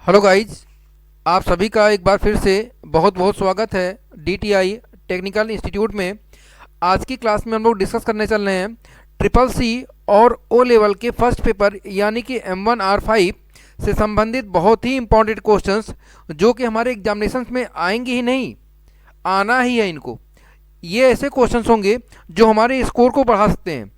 Hello guys, आप सभी का एक बार फिर से बहुत बहुत स्वागत है DTI टेक्निकल इंस्टीट्यूट में। आज की क्लास में हम लोग डिस्कस करने चल रहे हैं ट्रिपल सी और ओ लेवल के फर्स्ट पेपर यानी कि M1R5 से संबंधित बहुत ही इंपॉर्टेंट क्वेश्चंस जो कि हमारे एग्जामिनेशन में आएंगे ही नहीं, आना ही है इनको। ये ऐसे क्वेश्चंस होंगे जो हमारे स्कोर को बढ़ा सकते हैं।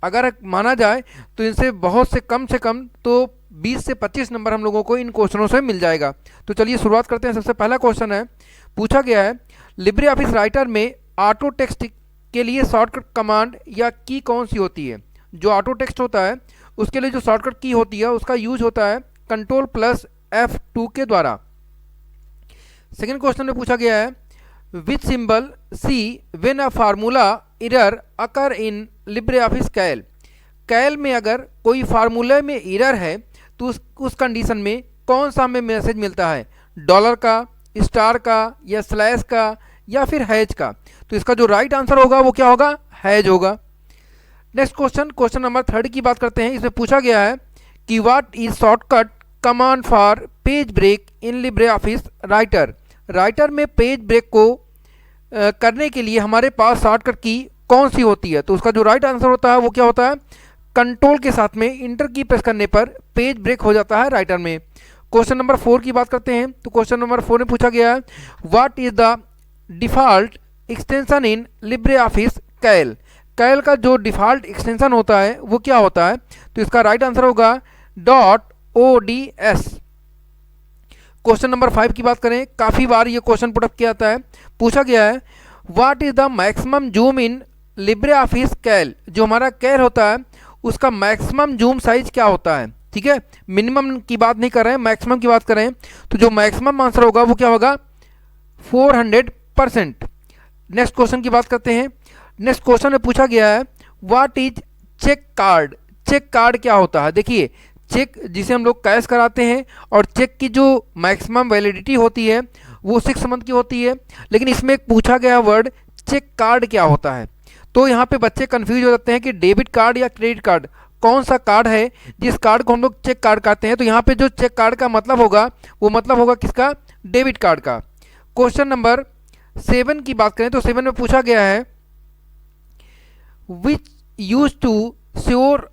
अगर माना जाए तो इनसे बहुत से कम तो 20 से 25 नंबर हम लोगों को इन क्वेश्चनों से मिल जाएगा। तो चलिए शुरुआत करते हैं। सबसे पहला क्वेश्चन है, पूछा गया है लिब्रे ऑफिस राइटर में ऑटो टेक्स्ट के लिए शॉर्टकट कमांड या की कौन सी होती है। जो ऑटो टेक्स्ट होता है उसके लिए जो शॉर्टकट की होती है उसका यूज होता है Ctrl+F2 के द्वारा। सेकेंड क्वेश्चन में पूछा गया है which symbol see when a formula error occur in Libre office Calc. Calc में अगर कोई फार्मूले में एरर है तो उस कंडीशन में कौन सा हमें मैसेज मिलता है, डॉलर का, स्टार का या स्लैश का या फिर हैज का। तो इसका जो राइट आंसर होगा वो क्या होगा, हैज होगा। नेक्स्ट क्वेश्चन नंबर 3 की बात करते हैं। इसमें पूछा गया है कि what is shortcut command for page break in Libre office writer. Writer में पेज ब्रेक को करने के लिए हमारे पास शॉर्टकट की कौन सी होती है। तो उसका जो राइट आंसर होता है वो क्या होता है, कंट्रोल के साथ में इंटर की प्रेस करने पर पेज ब्रेक हो जाता है राइटर में। क्वेश्चन नंबर 4 की बात करते हैं। तो क्वेश्चन नंबर 4 में पूछा गया है what is the default extension in Libre office Calc. Calc का जो डिफ़ॉल्ट एक्सटेंशन होता है वो क्या होता है। तो इसका राइट आंसर होगा .ods। क्वेश्चन नंबर 5 की बात करें, काफ़ी बार ये क्वेश्चन पुटअप किया जाता है। पूछा गया है what is the maximum zoom in Libre office Calc. जो हमारा कैल होता है उसका मैक्सिमम जूम साइज क्या होता है। ठीक है, मिनिमम की बात नहीं कर रहे हैं, मैक्सिमम की बात करें तो जो मैक्सिमम आंसर होगा वो क्या होगा, 400%। नेक्स्ट क्वेश्चन की बात करते हैं। नेक्स्ट क्वेश्चन में पूछा गया है what is check card. Check card क्या होता है। देखिए, चेक जिसे हम लोग कैश कराते हैं और चेक की जो मैक्सिमम वैलिडिटी होती है वो 6 मंथ की होती है, लेकिन इसमें एक पूछा गया वर्ड चेक कार्ड क्या होता है। तो यहाँ पे बच्चे कंफ्यूज हो जाते हैं कि डेबिट कार्ड या क्रेडिट कार्ड कौन सा कार्ड है जिस कार्ड को हम लोग चेक कार्ड कहते हैं। तो यहाँ पे जो चेक कार्ड का मतलब होगा वो मतलब होगा किसका, डेबिट कार्ड का। क्वेश्चन नंबर 7 की बात करें तो 7 में पूछा गया है which use to sure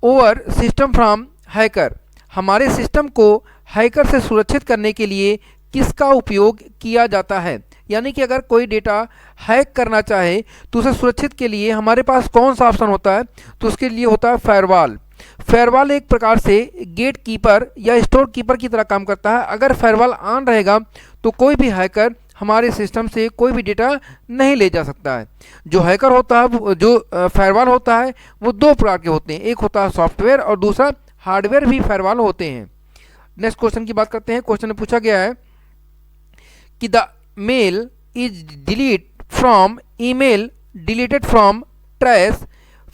over system from hacker. हमारे सिस्टम को हैकर से सुरक्षित करने के लिए किसका उपयोग किया जाता है। यानी कि अगर कोई डेटा हैक करना चाहे तो उसे सुरक्षित के लिए हमारे पास कौन सा ऑप्शन होता है। तो उसके लिए होता है फायरवॉल। फायरवॉल एक प्रकार से गेट कीपर या स्टोर कीपर की तरह काम करता है। अगर फायरवॉल ऑन रहेगा तो कोई भी हैकर हमारे सिस्टम से कोई भी डेटा नहीं ले जा सकता है। जो हैकर होता है, जो फायरवॉल होता है वो 2 प्रकार के होते हैं, एक होता है सॉफ्टवेयर और दूसरा हार्डवेयर भी फायरवॉल होते हैं। नेक्स्ट क्वेश्चन की बात करते हैं। क्वेश्चन में पूछा गया है कि the mail is delete from email deleted from trash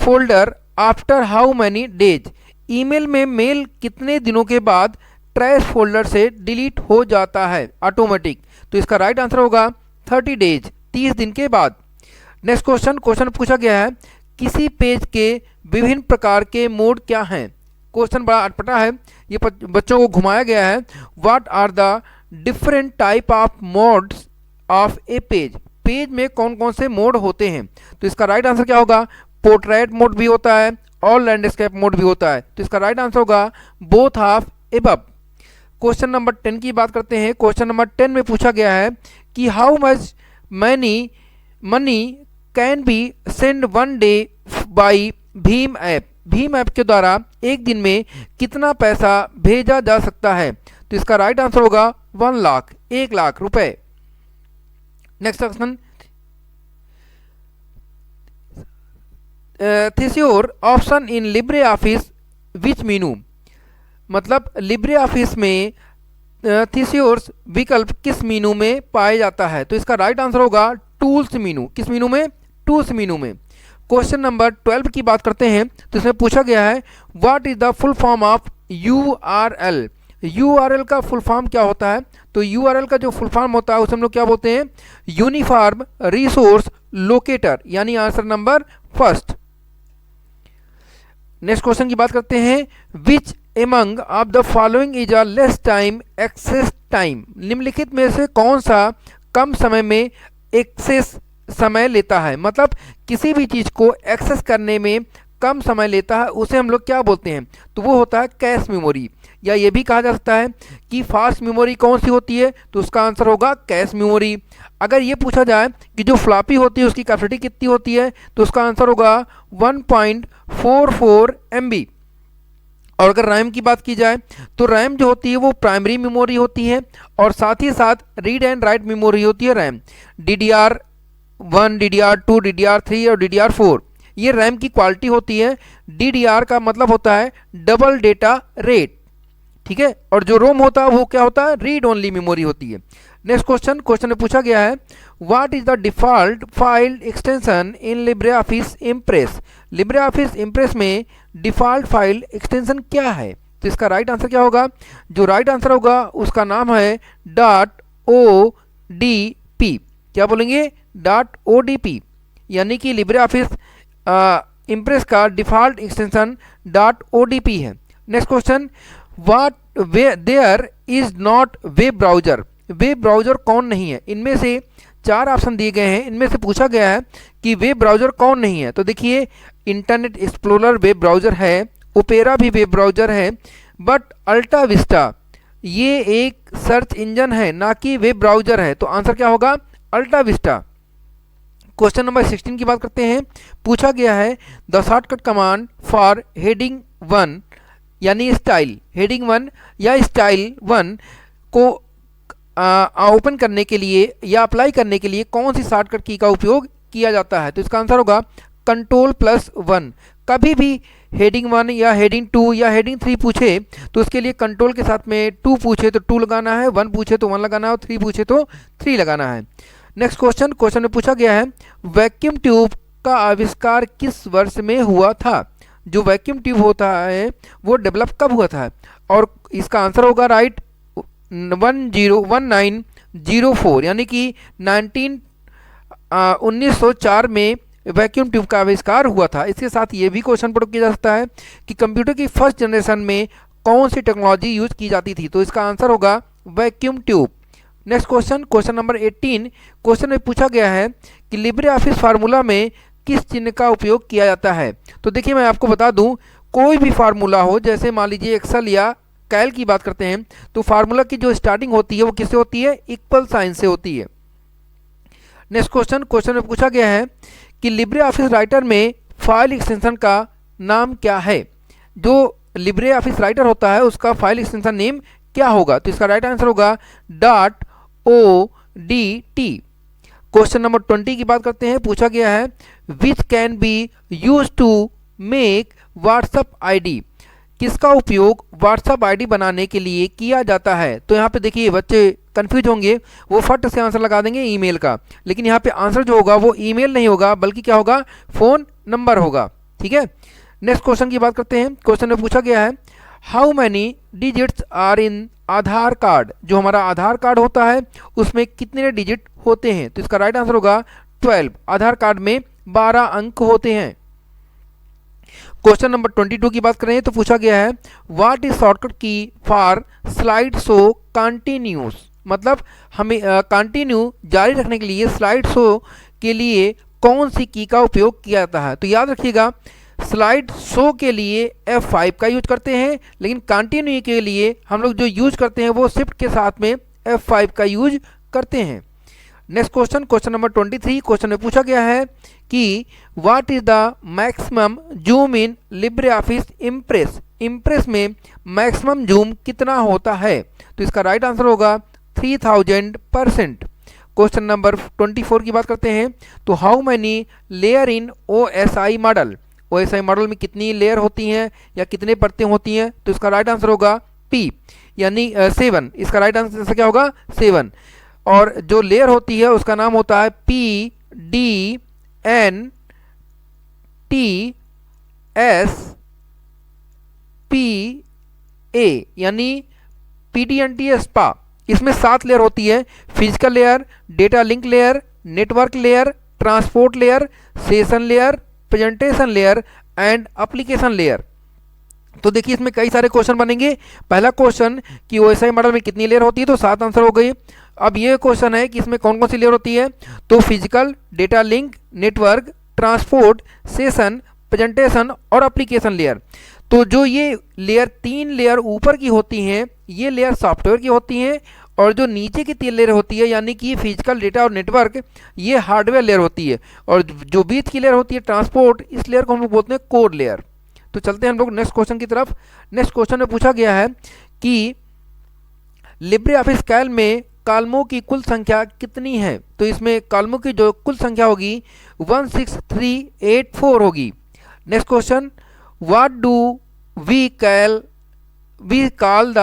folder after how many days. Email में मेल कितने दिनों के बाद ट्रैश फोल्डर से डिलीट हो जाता है ऑटोमेटिक। तो इसका राइट आंसर होगा 30 डेज, 30 दिन के बाद। नेक्स्ट क्वेश्चन पूछा गया है किसी पेज के विभिन्न प्रकार के मोड क्या हैं। क्वेश्चन बड़ा अटपटा है, ये बच्चों को घुमाया गया है। What are the different type of modes of a page. Page में कौन कौन से मोड होते हैं। तो इसका राइट आंसर क्या होगा, पोर्ट्रेट मोड भी होता है और लैंडस्केप मोड भी होता है। तो इसका राइट आंसर होगा both of above. Question number 10 की बात करते हैं। क्वेश्चन नंबर 10 में पूछा गया है कि how much money can be send one day by Bhim app. Bhim app के द्वारा एक दिन में कितना पैसा भेजा जा सकता है। तो इसका राइट आंसर होगा 1 लाख, 1 लाख रुपए। Next question, thesaurus option in Libre Office which menu. मतलब लिब्रे ऑफिस में थिस्योर्स विकल्प किस मीनू में पाया जाता है। तो इसका राइट आंसर होगा टूल्स मीनू। किस मीनू में, टूल्स मीनू में। क्वेश्चन नंबर 12 की बात करते हैं। तो इसमें पूछा गया है what is the full form of URL। URL का फुल फॉर्म क्या होता है। तो URL का जो फुल फॉर्म होता है उसे हम लोग क्या बोलते हैं, यूनिफॉर्म रिसोर्स लोकेटर, यानी answer number first. Next question की बात करते हैं which among of the following is a less time access time, निम्नलिखित में से कौन सा कम समय में एक्सेस समय लेता है, मतलब किसी भी चीज़ को एक्सेस करने में कम समय लेता है उसे हम लोग क्या बोलते हैं, तो वो होता है कैश मेमोरी। या ये भी कहा जा सकता है कि फास्ट मेमोरी कौन सी होती है, तो उसका आंसर होगा कैश मेमोरी। अगर ये पूछा जाए कि जो फ्लॉपी होती है उसकी कैपेसिटी कितनी होती है, तो उसका आंसर होगा 1.44 MB। और अगर रैम की बात की जाए तो रैम जो होती है वो प्राइमरी मेमोरी होती है और साथ ही साथ रीड एंड राइट मेमोरी होती है रैम। DDR1, DDR2, DDR3 और DDR4 ये रैम की क्वालिटी होती है। DDR का मतलब होता है डबल डेटा रेट, ठीक है, और जो रोम होता है वो क्या होता है, रीड ओनली मेमोरी होती है। नेक्स्ट क्वेश्चन में पूछा गया है what is the default file extension in Libre office impress, Libre office impress में डिफॉल्ट फाइल एक्सटेंशन क्या है, तो इसका राइट आंसर क्या होगा, जो राइट आंसर होगा उसका नाम है .odp। क्या बोलेंगे, .odp, यानी कि लिब्रे ऑफिस इम्प्रेस का डिफॉल्ट एक्सटेंशन .odp है। Next question what there is not web browser, web browser कौन नहीं है, इनमें से 4 ऑप्शन दिए गए हैं, इनमें से पूछा गया है कि वेब ब्राउजर कौन नहीं है। तो देखिए इंटरनेट एक्सप्लोरर वेब ब्राउजर है, ओपेरा भी वेब ब्राउजर है, बट अल्टा विस्टा ये एक सर्च इंजन है ना कि वेब ब्राउजर है, तो आंसर क्या होगा, अल्टा विस्टा। क्वेश्चन नंबर 16 की बात करते हैं, पूछा गया है the shortcut command for heading 1 यानी स्टाइल, हेडिंग 1 या स्टाइल 1 को ओपन करने के लिए या अप्लाई करने के लिए कौन सी शॉर्टकट की का उपयोग किया जाता है, तो इसका आंसर होगा Ctrl+1। कभी भी हेडिंग 1 या हेडिंग 2 या हेडिंग 3 पूछे तो उसके लिए कंट्रोल के साथ में 2 पूछे तो 2 लगाना है, 1 पूछे तो 1 लगाना है और 3 पूछे तो 3 लगाना है। नेक्स्ट क्वेश्चन में पूछा गया है वैक्यूम ट्यूब का आविष्कार किस वर्ष में हुआ था, जो वैक्यूम ट्यूब होता है वो डेवलप कब हुआ था, और इसका आंसर होगा राइट 1904 यानी कि 1904 में वैक्यूम ट्यूब का आविष्कार हुआ था। इसके साथ ये भी क्वेश्चन पुट किया जा सकता है कि कंप्यूटर की फर्स्ट जनरेशन में कौन सी टेक्नोलॉजी यूज की जाती थी, तो इसका आंसर होगा vacuum tube. Next question number 18, question में पूछा गया है कि लिब्रे ऑफिस फार्मूला में किस चिन्ह का उपयोग किया जाता है, तो देखिए मैं आपको बता दूं कोई भी फार्मूला हो, जैसे मान लीजिए एक्सेल या कैल की बात करते हैं तो फार्मूला की जो स्टार्टिंग होती है वो किससे होती है, इक्वल साइन से होती है। नेक्स्ट क्वेश्चन में पूछा गया है कि लिब्रे ऑफिस राइटर में फाइल एक्सटेंशन का नाम क्या है, जो लिब्रे ऑफिस राइटर होता है उसका फाइल एक्सटेंशन नेम क्या होगा, तो इसका राइट आंसर होगा .odt। क्वेश्चन नंबर 20 की बात करते हैं, पूछा गया है which can be use to make WhatsApp ID, किसका उपयोग व्हाट्सएप आईडी बनाने के लिए किया जाता है, तो यहाँ पे देखिए बच्चे कंफ्यूज होंगे, वो फट से आंसर लगा देंगे ईमेल का, लेकिन यहाँ पे आंसर जो होगा वो ईमेल नहीं होगा बल्कि क्या होगा, फ़ोन नंबर होगा, ठीक है। नेक्स्ट क्वेश्चन की बात करते हैं, क्वेश्चन में पूछा गया है how many digits are in Aadhaar card, जो हमारा आधार कार्ड होता है उसमें कितने डिजिट होते हैं, तो इसका राइट आंसर होगा 12। आधार कार्ड में 12 अंक होते हैं। क्वेश्चन नंबर 22 की बात करें तो पूछा गया है व्हाट इज शॉर्टकट की फॉर स्लाइड शो कंटिन्यूस, मतलब हमें कंटिन्यू जारी रखने के लिए स्लाइड शो के लिए कौन सी की का उपयोग किया जाता है, तो याद रखिएगा स्लाइड शो के लिए F5 का यूज करते हैं, लेकिन कंटिन्यू के लिए हम लोग जो यूज करते हैं वो शिफ्ट के साथ में F5 का यूज करते हैं। नेक्स्ट क्वेश्चन नंबर 23, क्वेश्चन में पूछा गया है कि what is the maximum zoom in Libre office impress, impress में मैक्सिमम जूम कितना होता है, तो इसका राइट आंसर होगा 3000%। क्वेश्चन नंबर 24 की बात करते हैं तो how many layer in OSI model, OSI model में कितनी लेयर होती हैं या कितने परतें होती हैं, तो इसका राइट आंसर होगा P यानी 7, इसका राइट आंसर क्या होगा 7, और जो लेयर होती है उसका नाम होता है PDNTSPA यानी PDNTSPA। इसमें 7 लेयर होती है, physical layer, data link layer, network layer, transport layer, session layer, presentation layer and application layer. तो देखिए इसमें कई सारे क्वेश्चन बनेंगे। पहला क्वेश्चन कि ओएसआई मॉडल में कितनी लेयर होती है, तो 7 आंसर हो गई। अब ये क्वेश्चन है कि इसमें कौन कौन सी लेयर होती है, तो physical, data link, network, transport, session, presentation और एप्लीकेशन लेयर। तो जो ये लेयर 3 लेयर ऊपर की होती हैं, ये लेयर सॉफ्टवेयर की होती हैं, और जो नीचे की 3 लेयर होती है यानी कि फिजिकल, डेटा और नेटवर्क, ये हार्डवेयर लेयर होती है। और जो बीच की लेयर होती है ट्रांसपोर्ट, इस लेयर को हम लोग बोलते हैं कोर लेयर। तो चलते हैं हम लोग नेक्स्ट क्वेश्चन की तरफ। नेक्स्ट क्वेश्चन में पूछा गया है कि लिब्रे ऑफिस कैल्क में कॉलमों की कुल संख्या कितनी है, तो इसमें कॉलमों की जो कुल संख्या होगी 16384 होगी। Next question, what do we call the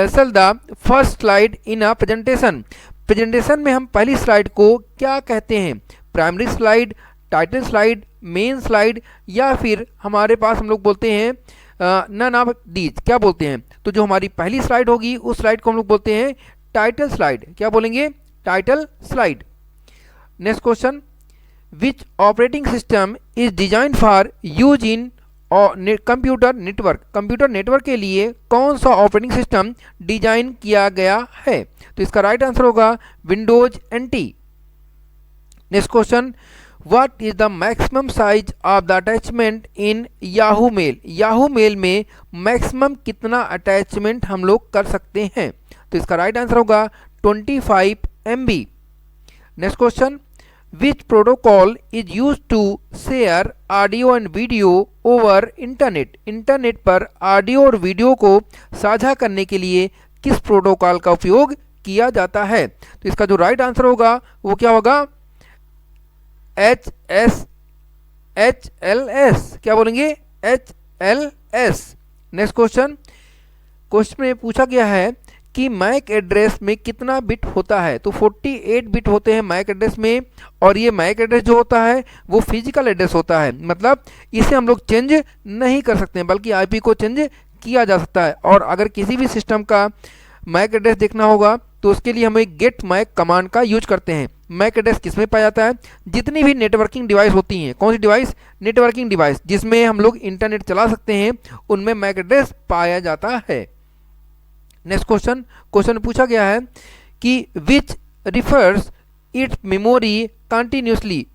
cell the first slide in a presentation. Presentation में हम पहली स्लाइड को क्या कहते हैं, primary slide, title slide, main slide, या फिर हमारे पास हम लोग बोलते हैं नन ऑफ दीज, क्या बोलते हैं। तो जो हमारी पहली स्लाइड होगी उस स्लाइड को हम लोग बोलते हैं टाइटल स्लाइड, क्या बोलेंगे, title slide. Next question, which operating system is design for use in computer network. Computer network के लिए कौन सा ऑपरेटिंग सिस्टम डिजाइन किया गया है, तो इसका राइट आंसर होगा Windows NT। Next question, what is the maximum size of the attachment in Yahoo mail. Yahoo mail में मैक्सिमम कितना अटैचमेंट हम लोग कर सकते हैं, तो इसका राइट आंसर होगा 25 MB। Next question, which protocol is use to share audio and video over internet. Internet पर ऑडियो और वीडियो को साझा करने के लिए किस प्रोटोकॉल का उपयोग किया जाता है, तो इसका जो राइट आंसर होगा वो क्या होगा, HLS, क्या बोलेंगे, HLS। नेक्स्ट क्वेश्चन, क्वेश्चन में पूछा गया है कि मैक एड्रेस में कितना बिट होता है, तो 48 बिट होते हैं मैक एड्रेस में, और ये मैक एड्रेस जो होता है वो फिजिकल एड्रेस होता है, मतलब इसे हम लोग चेंज नहीं कर सकते हैं, बल्कि IP को चेंज किया जा सकता है। और अगर किसी भी सिस्टम का मैक एड्रेस देखना होगा तो उसके लिए हम एक गेट मैक कमांड का यूज करते हैं। मैक एड्रेस किस में पाया जाता है, जितनी भी नेटवर्किंग डिवाइस होती हैं, कौन सी डिवाइस, नेटवर्किंग डिवाइस जिसमें हम लोग इंटरनेट चला सकते हैं, उनमें मैक एड्रेस पाया जाता है। नेक्स्ट क्वेश्चन, क्वेश्चन पूछा गया है कि विच रिफर्स इट्स मेमोरी कंटिन्यूसली।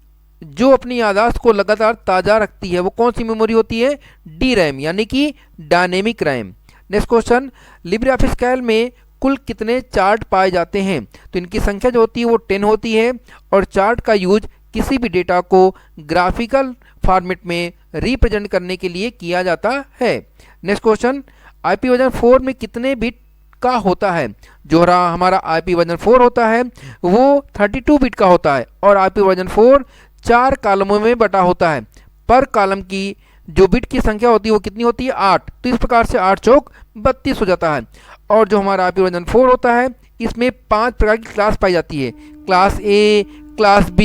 जो अपनी याददाश्त को लगातार ताज़ा रखती है वो कौन सी मेमोरी होती है, DRAM यानी कि dynamic RAM. Next question, Libre office Calc में कुल कितने चार्ट पाए जाते हैं, तो इनकी संख्या जो होती है वो 10 होती है, और चार्ट का यूज किसी भी डेटा को ग्राफिकल फॉर्मेट में रिप्रेजेंट करने के लिए किया जाता है। नेक्स्ट क्वेश्चन, IP वर्जन 4 में कितने बिट का होता है, जो हमारा IP वर्जन 4 होता है वो 32 बिट का होता है, और IP वर्जन 4 4 कॉलमों में बटा होता है। पर कॉलम की जो बिट की संख्या होती है वो कितनी होती है, 8। तो इस प्रकार से 8 चौक 32 हो जाता है। और जो हमारा IP वर्जन 4 होता है इसमें 5 प्रकार की क्लास पाई जाती है, class A, class B,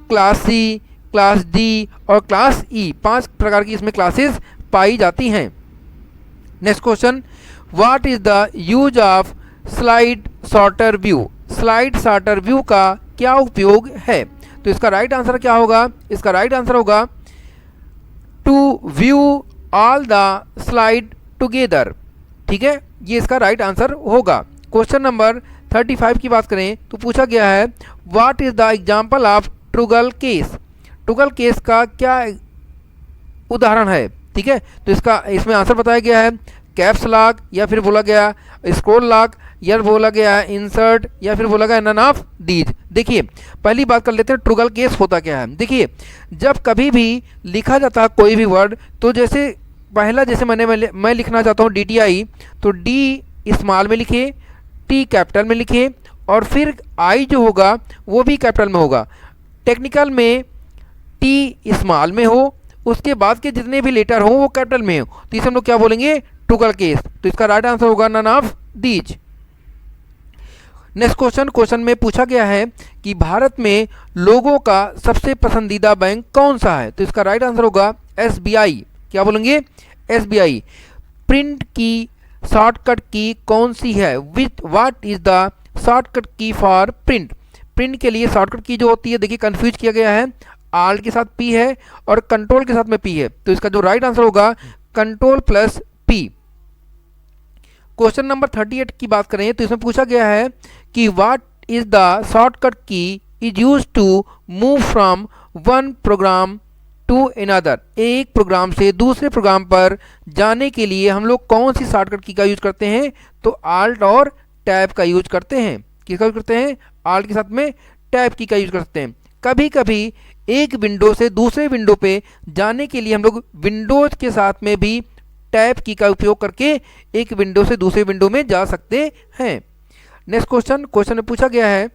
class C, class D और क्लास E। 5 प्रकार की इसमें क्लासेस पाई जाती हैं। Next question, what is the use of slide sorter view. Slide sorter view का क्या उपयोग है, तो इसका राइट आंसर क्या होगा, इसका राइट आंसर होगा to view all the slide together. ठीक है, ये इसका राइट आंसर होगा। क्वेश्चन नंबर 35 की बात करें तो पूछा गया है what is the example of toggle case. Toggle case का क्या उदाहरण है, ठीक है, तो इसका इसमें आंसर बताया गया है कैप्स लॉक, या फिर बोला गया स्क्रॉल लॉक, या बोला गया इंसर्ट, या फिर बोला गया नन ऑफ दीज। देखिए पहली बात कर लेते हैं ट्रुगल केस होता क्या है। देखिए जब कभी भी लिखा जाता है कोई भी वर्ड, तो जैसे पहला जैसे मैं लिखना चाहता हूँ DTI, तो D स्मॉल में लिखे, T कैपिटल में लिखे, और फिर I जो होगा वो भी कैपिटल में होगा। टेक्निकल में T स्मॉल में हो, उसके बाद के जितने भी लेटर हो वो कैपिटल में हो, तो इसे हम लोग क्या बोलेंगे, ट्रुगल केस। तो इसका राइट आंसर होगा none of these. Next question, question में पूछा गया है कि भारत में लोगों का सबसे पसंदीदा बैंक कौन सा है, तो इसका राइट आंसर होगा SBI। क्या बोलेंगे, SBI। प्रिंट की शॉर्टकट की कौन सी है, with what is the shortcut की फॉर प्रिंट। प्रिंट के लिए शॉर्टकट की जो होती है, देखिए कंफ्यूज किया गया है, आल्ट के साथ P है और कंट्रोल के साथ में P है, तो इसका जो राइट आंसर होगा control plus P. Question number 38 की बात करें तो इसमें पूछा गया है कि what is the shortcut key is use to move from one program to another. एक प्रोग्राम से दूसरे प्रोग्राम पर जाने के लिए हम लोग कौन सी शॉर्टकट की का यूज करते हैं? तो आल्ट और टैब का यूज करते हैं। किसका यूज करते हैं? आल्ट के साथ में टैब की का यूज करते हैं। कभी कभी एक विंडो से दूसरे विंडो पे जाने के लिए हम लोग विंडोज के साथ में भी टैब की का उपयोग करके एक विंडो से दूसरे विंडो में जा सकते हैं। नेक्स्ट क्वेश्चन में पूछा गया है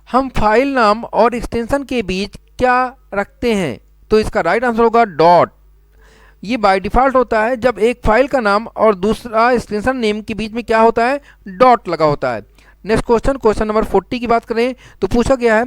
हम फाइल नाम और एक्सटेंशन के बीच क्या रखते हैं? तो इसका राइट आंसर होगा डॉट। ये बाय डिफॉल्ट होता है जब एक फाइल का नाम और दूसरा एक्सटेंशन नेम के बीच में क्या होता है? डॉट लगा होता है। नेक्स्ट क्वेश्चन नंबर 40 की बात करें तो पूछा गया है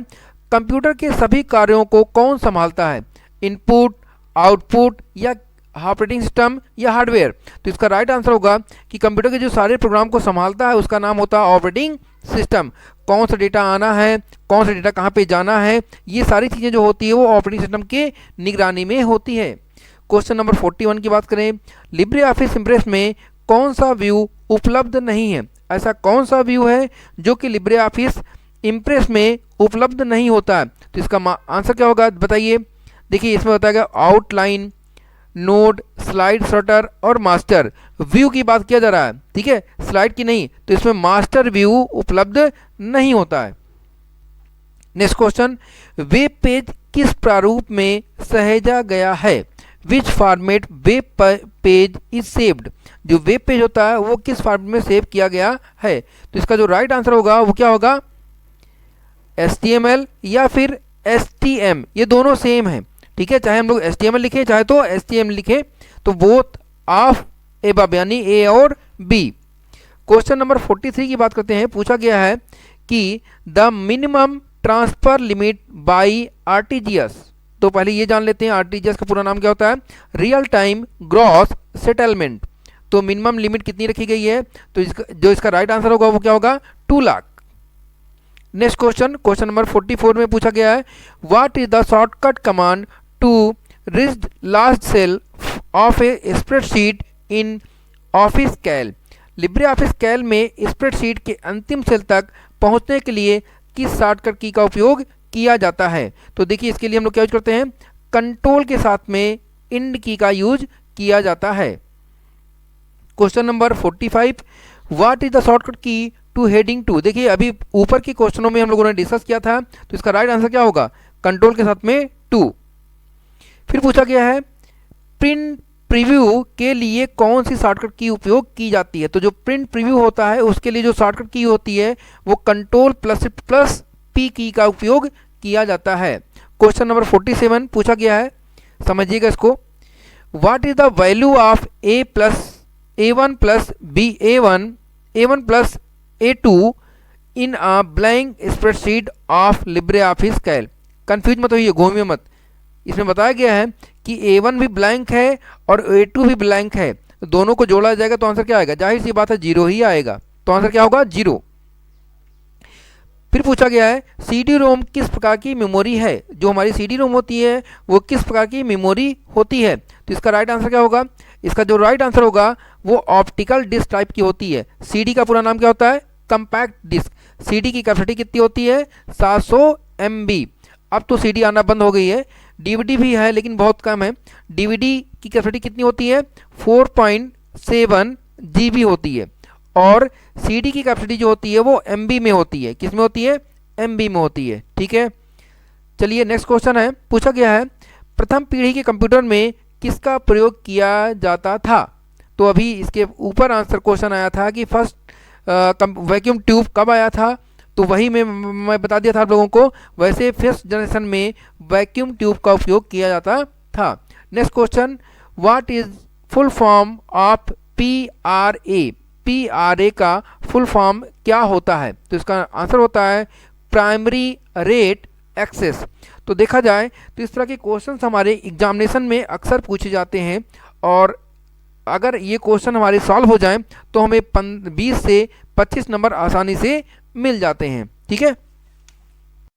कंप्यूटर के सभी कार्यों को कौन संभालता है? इनपुट, आउटपुट या ऑपरेटिंग सिस्टम या हार्डवेयर? तो इसका राइट आंसर होगा कि कंप्यूटर के जो सारे प्रोग्राम को संभालता है उसका नाम होता है ऑपरेटिंग सिस्टम। कौन सा डेटा आना है, कौन सा डेटा कहाँ पे जाना है, ये सारी चीज़ें जो होती है वो ऑपरेटिंग सिस्टम के निगरानी में होती है। क्वेश्चन नंबर 41 की बात करें लिब्रे ऑफिस इम्प्रेस में कौन सा व्यू उपलब्ध नहीं है? ऐसा कौन सा व्यू है जो कि लिब्रे ऑफिस इम्प्रेस में उपलब्ध नहीं होता है? तो इसका आंसर क्या होगा बताइए। देखिए इसमें होता है आउटलाइन, नोड, स्लाइड सॉर्टर और मास्टर व्यू की बात किया जा रहा है, ठीक है, स्लाइड की नहीं। तो इसमें मास्टर व्यू उपलब्ध नहीं होता है। नेक्स्ट क्वेश्चन वेब पेज किस प्रारूप में सहेजा गया है? विच format web page is saved? जो वेब पेज होता है वो किस फॉर्मेट में सेव किया गया है? तो इसका जो राइट आंसर होगा वो क्या होगा? HTML या फिर STM, ये दोनों सेम है, ठीक है। चाहे हम लोग HTML लिखें चाहे तो STM लिखें, तो बोथ ऑफ एबव यानी A और B। क्वेश्चन नंबर 43 की बात करते हैं। पूछा गया है कि the minimum transfer limit by RTGS। तो पहले ये जान लेते हैं RTGS का पूरा नाम क्या होता है? Real time gross settlement. तो मिनिमम लिमिट कितनी रखी गई है? तो इसका राइट आंसर होगा वो क्या होगा? 2 लाख। नेक्स्ट क्वेश्चन नंबर 44 में पूछा गया है what is the shortcut command to reach last cell of a spreadsheet in Office Calc? Libre office Calc में स्प्रेडशीट के अंतिम सेल तक पहुंचने के लिए किस शॉर्टकट की का उपयोग किया जाता है? तो देखिए इसके लिए हम लोग क्या यूज करते हैं? कंट्रोल के साथ में इंड की का यूज किया जाता है। Question number 45 what is the shortcut की टू हेडिंग 2? देखिए अभी ऊपर के क्वेश्चनों में हम लोगों ने डिस्कस किया था, तो इसका राइट आंसर क्या होगा? कंट्रोल के साथ में 2। फिर पूछा गया है प्रिंट प्रीव्यू के लिए कौन सी शॉर्टकट की उपयोग की जाती है? तो जो प्रिंट प्रीव्यू होता है उसके लिए जो शॉर्टकट की होती है वो कंट्रोल प्लस पी की का उपयोग किया जाता है। क्वेश्चन नंबर 47 पूछा गया है, समझिएगा इसको, what is the value of A1 plus A1 plus A2 in a blank spreadsheet of Libre office Calc? Confuse मत होइए, घूमिए मत। इसमें बताया गया है कि A1 भी ब्लैंक है और A2 भी ब्लैंक है, तो दोनों को जोड़ा जाएगा तो आंसर क्या आएगा? जाहिर सी बात है 0 ही आएगा, तो आंसर क्या होगा? 0। फिर पूछा गया है CD रोम किस प्रकार की मेमोरी है? जो हमारी CD रोम होती है वो किस प्रकार की मेमोरी होती है? तो इसका राइट आंसर क्या होगा? इसका जो राइट आंसर होगा वो ऑप्टिकल डिस्क टाइप की होती है। CD का पूरा नाम क्या होता है? Compact disc. CD की कैपेसिटी कितनी होती है? 700 MB। अब तो CD आना बंद हो गई है, DVD भी है लेकिन बहुत कम है। DVD की कैपेसिटी कितनी होती है? 4.7 GB होती है, और CD की कैपेसिटी जो होती है वो MB में होती है। किस में होती है? MB में होती है, ठीक है। चलिए नेक्स्ट क्वेश्चन है, पूछा गया है प्रथम पीढ़ी के कंप्यूटर में किसका प्रयोग किया जाता था? तो अभी इसके ऊपर आंसर क्वेश्चन आया था कि फर्स्ट वैक्यूम ट्यूब कब आया था, तो वही मैं बता दिया था आप लोगों को। वैसे फर्स्ट जनरेशन में वैक्यूम ट्यूब का उपयोग किया जाता था। Next question, what is full form of PRA? PRA का फुल फॉर्म क्या होता है? तो इसका आंसर होता है प्राइमरी रेट एक्सेस। तो देखा जाए तो इस तरह के क्वेश्चंस हमारे एग्जामिनेशन में अक्सर पूछे जाते हैं, और अगर ये क्वेश्चन हमारे सॉल्व हो जाएं तो हमें 20 से 25 नंबर आसानी से मिल जाते हैं, ठीक है।